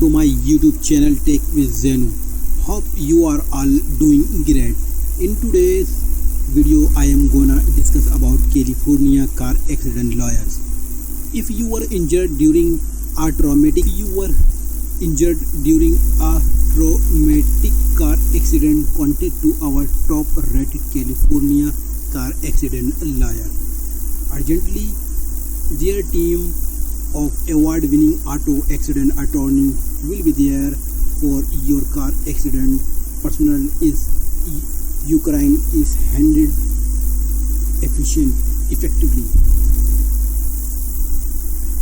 to my YouTube channel Tech with Zainu. Hope you are all doing great. In today's video I am gonna discuss about California car accident lawyers. If you were injured during a traumatic car accident, contact to our top rated California car accident lawyer. Urgently, their team of award-winning auto accident attorney will be there for your car accident. Personal is Ukraine is handled effectively.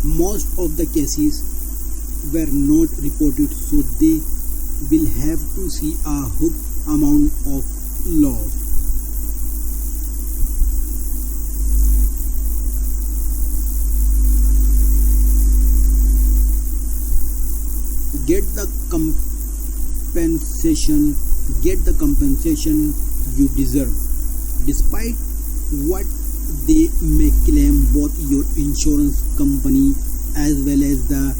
Most of the cases were not reported, so they will have to see a huge amount of law. Get the compensation you deserve. Despite what they may claim, both your insurance company as well as the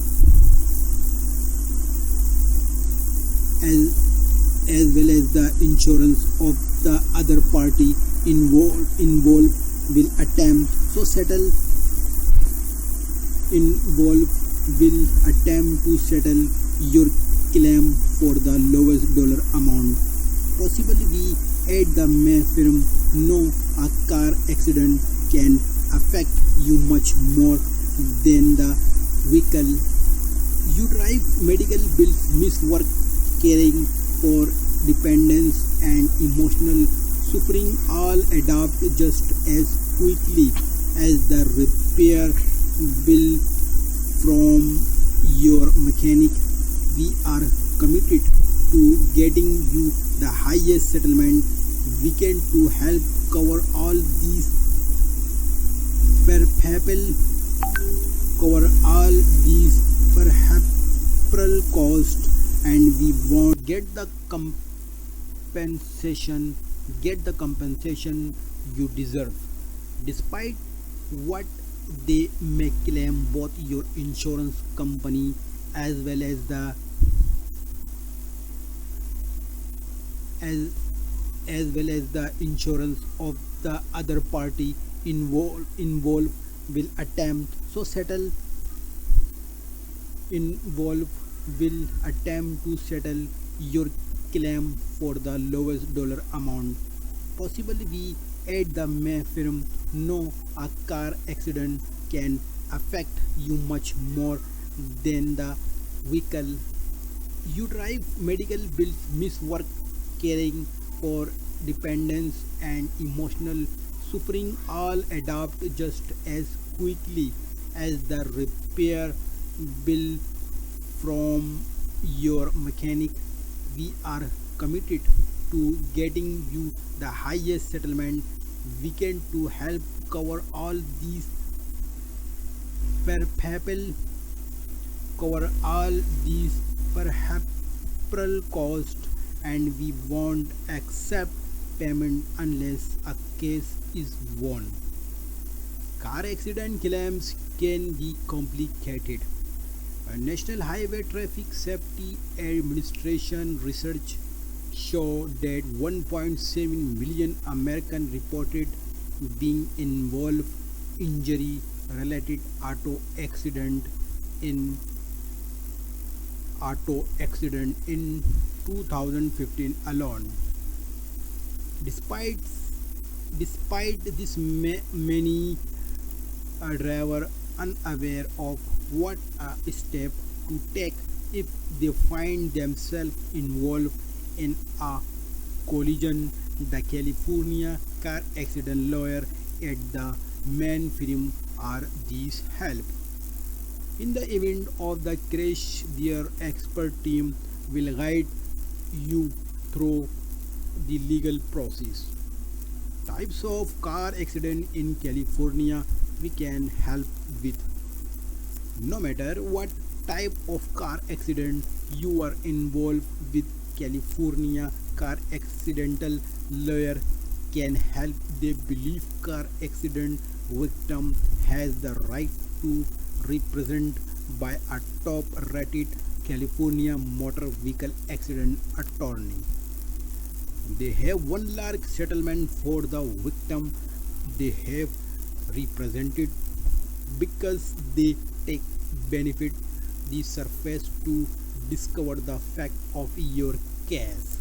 insurance of the other party involved will attempt to settle your claim for the lowest dollar amount. Possibly we at the May firm know a car accident can affect you much more than the vehicle you drive. Medical bills, miss work, caring for dependents and emotional suffering all add up just as quickly as the repair bill from your mechanic. We are committed to getting you the highest settlement we can to help cover all these perhaps costs, and we won't get the compensation you deserve. Despite what they may claim, both your insurance company as well as the insurance of the other party involved will attempt to settle your claim for the lowest dollar amount. Possibly we at the May firm know a car accident can affect you much more than the vehicle you drive. Medical bills, miss work, caring for dependents and emotional suffering all add up just as quickly as the repair bill from your mechanic. We are committed to getting you the highest settlement we can to help cover all these perhaps costs, and we won't accept payment unless a case is won. Car accident claims can be complicated. A National Highway Traffic Safety Administration research showed that 1.7 million Americans reported being involved injury-related auto accident in 2015 alone. Despite this, many drivers unaware of what a step to take if they find themselves involved in a collision. The California car accident lawyer at the main firm are these help. In the event of the crash, their expert team will guide you through the legal process. Types of car accident in California we can help with. No matter what type of car accident you are involved with, California car accidental lawyer can help. They believe car accident victim has the right to represented by a top-rated California motor vehicle accident attorney. They have one large settlement for the victim they have represented because they take benefit the surface to discover the fact of your case.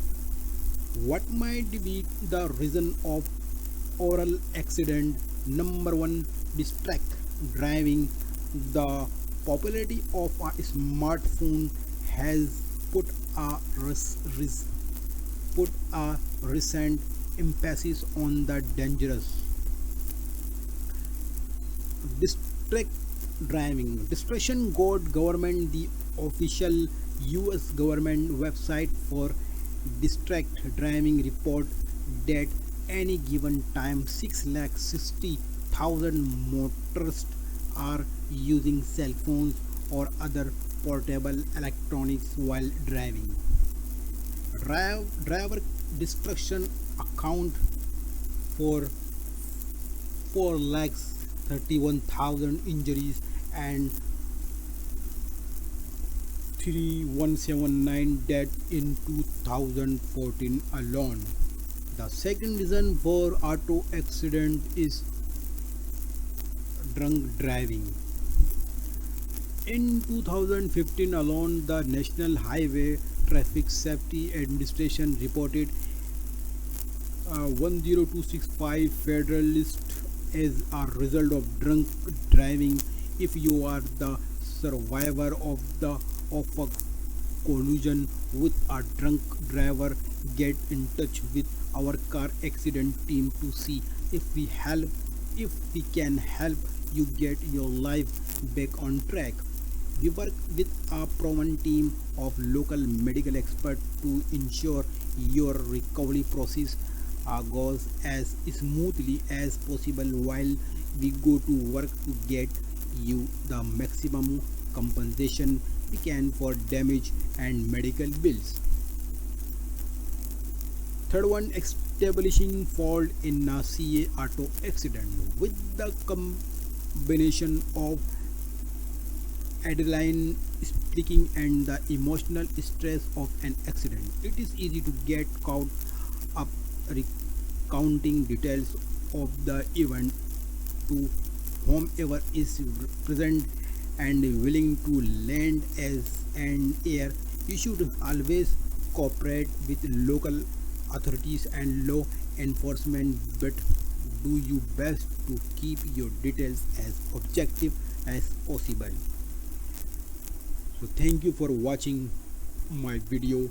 What might be the reason of oral accident? Number one, distract driving. The popularity of a smartphone has put a put a recent emphasis on the dangerous distract driving. Distraction got government the official US government website for distract driving report that any given time 6,60,000 motorists are using cell phones or other portable electronics while driving. Driver distraction account for 4 lakhs 31,000 injuries and 3179 dead in 2014 alone. The second reason for auto accident is drunk driving. In 2015 alone, the National Highway Traffic Safety Administration reported 10265 federalists as a result of drunk driving. If you are the survivor of a collision with a drunk driver, get in touch with our car accident team to see if we can help you get your life back on track. We work with a proven team of local medical experts to ensure your recovery process goes as smoothly as possible while we go to work to get you the maximum compensation we can for damage and medical bills. Third one, establishing fault in a CA auto accident. With the combination of adrenaline speaking and the emotional stress of an accident, it is easy to get caught up recounting details of the event to whomever is present and willing to lend as an ear. You should always cooperate with local authorities and law enforcement, but do your best to keep your details as objective as possible. So thank you for watching my video.